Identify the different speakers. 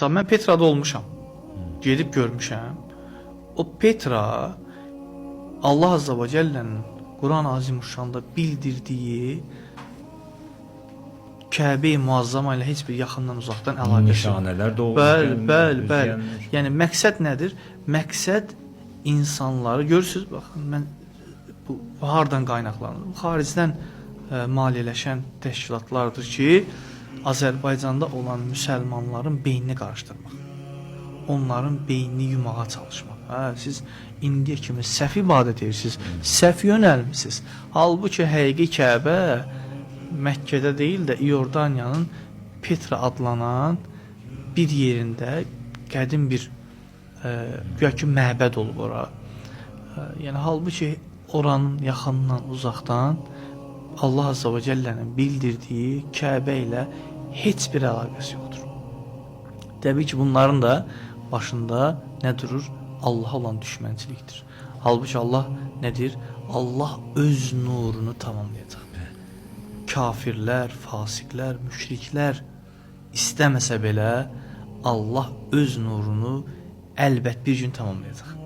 Speaker 1: Misal mən Petrada olmuşam. Gedib görmüşəm. O Petra Allah Azza və Cəllənin Quran-ı Azimuşşanda bildirdiyi Kəbe-i Muazzama ilə heç bir yaxından uzaqdan əlaqəsi yox.
Speaker 2: Nişanələr doğru.
Speaker 1: Bəli. Yəni məqsəd nədir? Məqsəd insanları görürsüz, baxın mən bu hardan qaynaqlanır? Bu xaricdən maliyyələşən təşkilatlardır ki, Azərbaycanda olan müsəlmanların beynini qarışdırmaq. Onların beynini yumağa çalışmaq. Siz indiyə kimi səhv ibadət edirsiniz, səhv yönəlmisiniz. Halbuki həqiqi Kəbə Məkkədə deyil də İordaniyanın Petra adlanan bir yerində qədim bir güya ki məbəd olub ora. Yəni halbuki oranın yaxından uzaqdan Allah Azza və Cəllənin bildirdiyi Kəbə ilə heç bir əlaqəsi yoxdur. Təbii ki bunların da başında nə durur? Allah olan düşmənçilikdir. Halbuki Allah nədir? Allah öz nurunu tamamlayacaq. Kafirlər, fasiqlər, müşriklər istəməsə belə Allah öz nurunu əlbət bir gün tamamlayacaq.